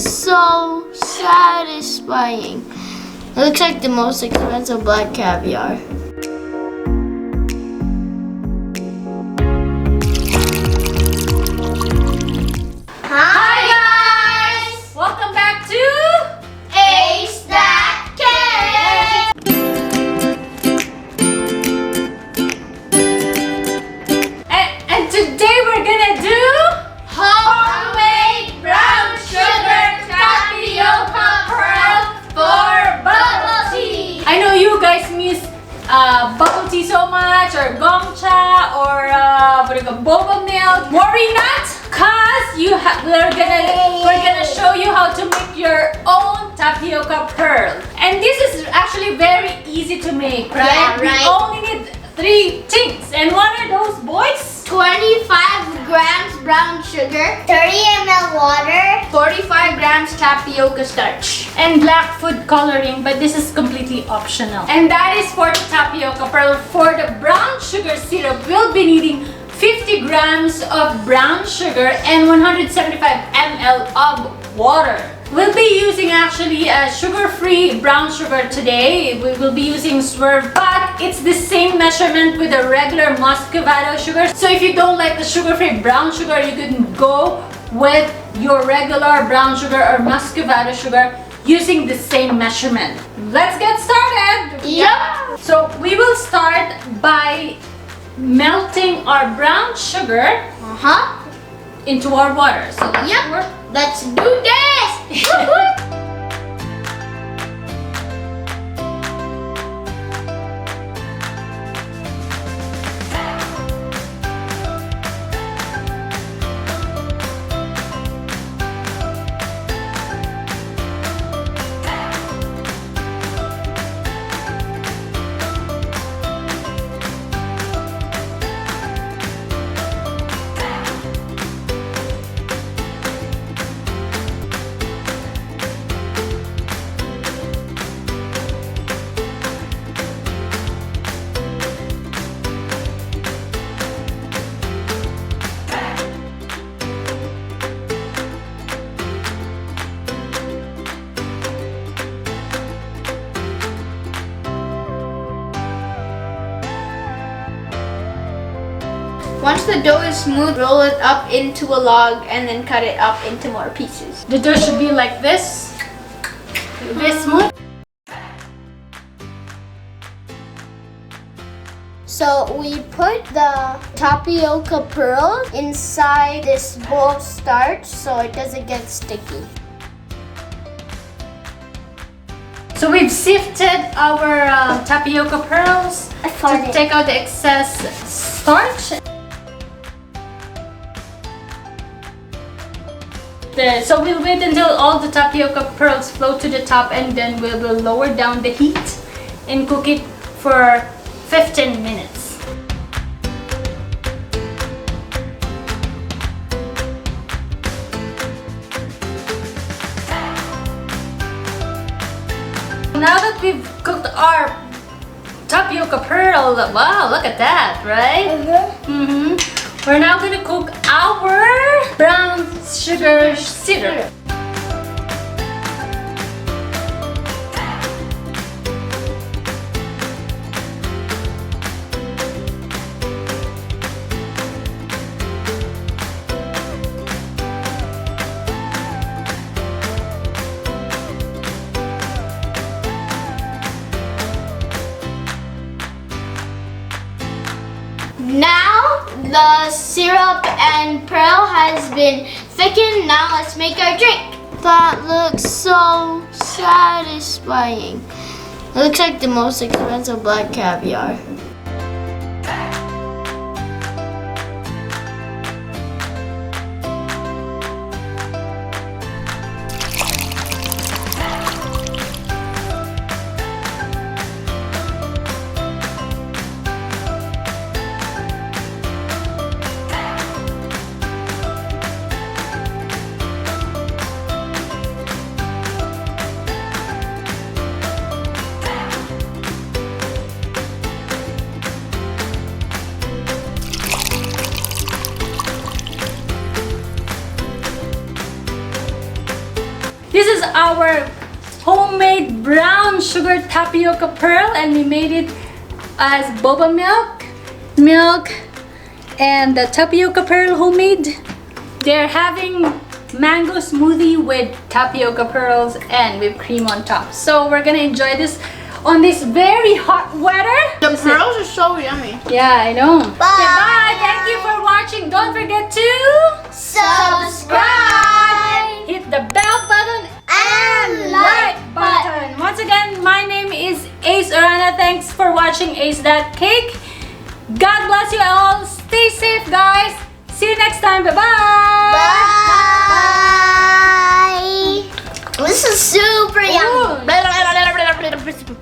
looks so satisfying. It looks like the most expensive black caviar. Hi guys! Welcome back to Ace That Cake! And today we're gonna do Homemade brown sugar tapioca pearl for bubble tea. I know you guys miss bubble tea so much, or gongcha, or boba milk. Worry not, cause we're gonna show you how to make your own tapioca pearl. And this is actually very easy to make, right? Yeah, right. We only need 3 things. And what are those, boys? 25 grams brown sugar, 30 ml water, 45 grams tapioca starch. And black food coloring, but this is completely optional. And that is for the tapioca pearl. For the brown sugar syrup, we'll be needing 50 grams of brown sugar and 175 ml of water. We'll be using actually a sugar-free brown sugar today. We will be using Swerve, but it's the same measurement with the regular muscovado sugar. So if you don't like the sugar-free brown sugar, you can go with your regular brown sugar or muscovado sugar using the same measurement. Let's get started! Yep! So we will start by melting our brown sugar into our water. So Let's do this! Once the dough is smooth, roll it up into a log and then cut it up into more pieces. the dough should be like this. This smooth. So we put the tapioca pearl inside this bowl of starch so it doesn't get sticky. So we've sifted our tapioca pearls to farted. take out the excess starch. So we'll wait until all the tapioca pearls float to the top, and then we will lower down the heat and cook it for 15 minutes. Now that we've cooked our tapioca pearl, wow, look at that, right? We're now gonna cook our brown sugar syrup. Now the syrup and pearl has been thickened. Now let's make our drink. That looks so satisfying. It looks like the most expensive black caviar. This is our homemade brown sugar tapioca pearl, and we made it as boba milk, and the tapioca pearl homemade. They're having mango smoothie with tapioca pearls and whipped cream on top. So we're gonna enjoy this on this very hot weather. The pearls are so yummy. Yeah, I know. Bye. Okay, bye. Thank you for watching. Don't forget to Subscribe hit the bell button and like button. Once again, my name is Ace Arana. Thanks for watching Ace.Cake. God bless you all. Stay safe, guys. See you next time. Bye-bye. Bye. This is super yummy. Ooh.